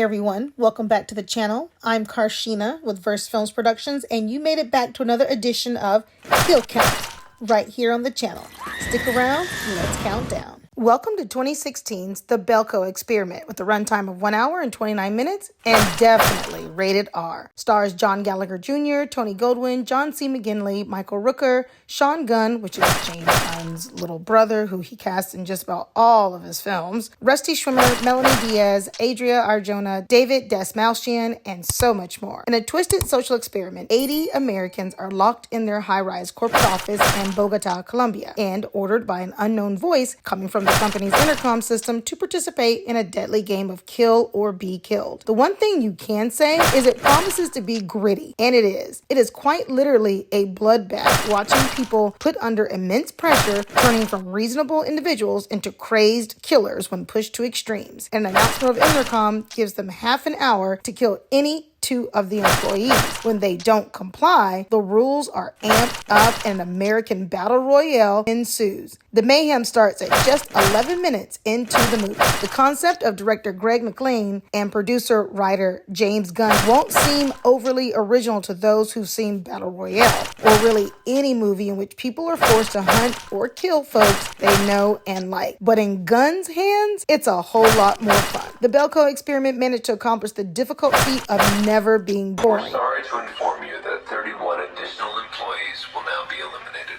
Hey everyone, welcome back to the channel. I'm Carshénah with versefilmsproductions, and you made it back to another edition of Kill Count right here on the channel. Stick around and let's count down. Welcome to 2016's The Belko Experiment with a runtime of 1 hour and 29 minutes and definitely rated R. Stars John Gallagher Jr., Tony Goldwyn, John C. McGinley, Michael Rooker, Sean Gunn, which is James Gunn's little brother who he casts in just about all of his films, Rusty Schwimmer, Melanie Diaz, Adria Arjona, David Dastmalchian, and so much more. In a twisted social experiment, 80 Americans are locked in their high-rise corporate office in Bogota, Colombia, and ordered by an unknown voice coming from the company's intercom system to participate in a deadly game of kill or be killed. The one thing you can say is it promises to be gritty, and it is. It is quite literally a bloodbath, watching people put under immense pressure, turning from reasonable individuals into crazed killers when pushed to extremes. An announcement of intercom gives them half an hour to kill any two of the employees. When they don't comply, the rules are amped up and an American battle royale ensues. The mayhem starts at just 11 minutes into the movie. The concept of director Greg McLean and producer-writer James Gunn won't seem overly original to those who've seen battle royale, or really any movie in which people are forced to hunt or kill folks they know and like. But in Gunn's hands, it's a whole lot more fun. The Belko experiment managed to accomplish the difficult feat of never being boring. We're sorry to inform you that 31 additional employees will now be eliminated.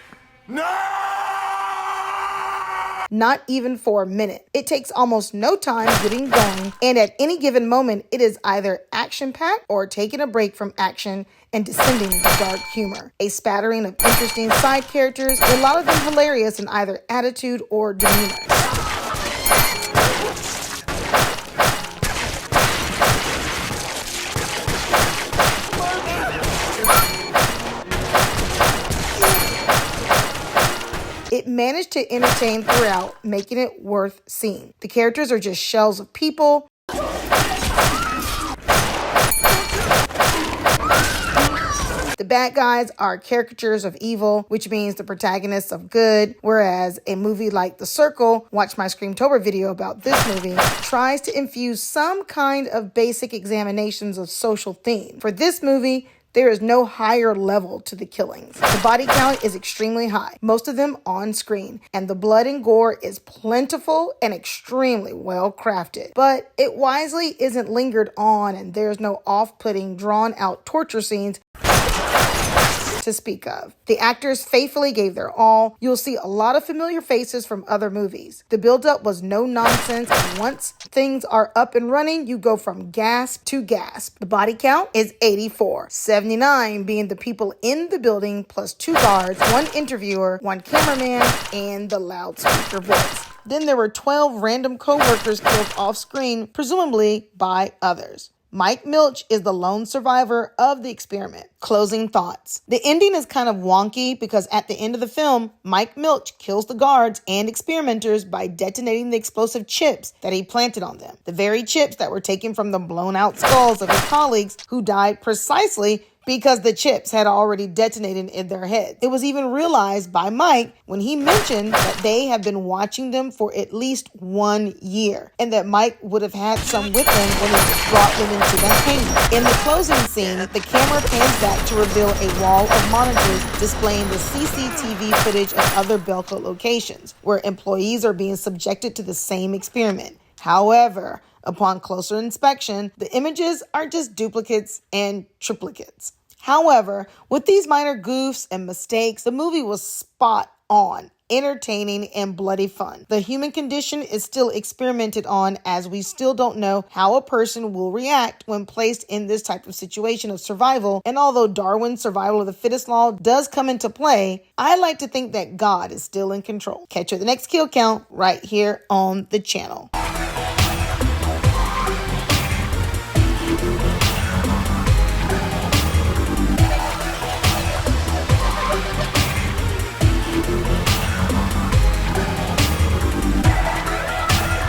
No! Not even for a minute. It takes almost no time getting going, and at any given moment, it is either action-packed or taking a break from action and descending into dark humor. A spattering of interesting side characters, a lot of them hilarious in either attitude or demeanor. It managed to entertain throughout, making it worth seeing. The characters are just shells of people. The bad guys are caricatures of evil, which means the protagonists of good, whereas a movie like The Circle, watch my Screamtober video about this movie, tries to infuse some kind of basic examinations of social theme. For this movie, there is no higher level to the killings. The body count is extremely high, most of them on screen, and the blood and gore is plentiful and extremely well crafted. But it wisely isn't lingered on, and there's no off-putting, drawn-out torture scenes to speak of. The actors faithfully gave their all. You'll see a lot of familiar faces from other movies. The buildup was no nonsense, and once things are up and running, you go from gasp to gasp. The body count is 84, 79 being the people in the building plus 2 guards, 1 interviewer, 1 cameraman, and the loudspeaker voice. Then there were 12 random co-workers killed off screen, presumably by others. Mike Milch is the lone survivor of the experiment. Closing thoughts. The ending is kind of wonky because at the end of the film, Mike Milch kills the guards and experimenters by detonating the explosive chips that he planted on them. The very chips that were taken from the blown out skulls of his colleagues who died precisely because the chips had already detonated in their heads. It was even realized by Mike when he mentioned that they have been watching them for at least 1 year, and that Mike would have had some with him when he brought them into the hangar. In the closing scene, the camera pans back to reveal a wall of monitors displaying the CCTV footage of other Belko locations, where employees are being subjected to the same experiment. However, upon closer inspection, the images are just duplicates and triplicates. However, with these minor goofs and mistakes, the movie was spot on, entertaining, and bloody fun. The human condition is still experimented on, as we still don't know how a person will react when placed in this type of situation of survival. And although Darwin's survival of the fittest law does come into play, I like to think that God is still in control. Catch you at the next kill count right here on the channel.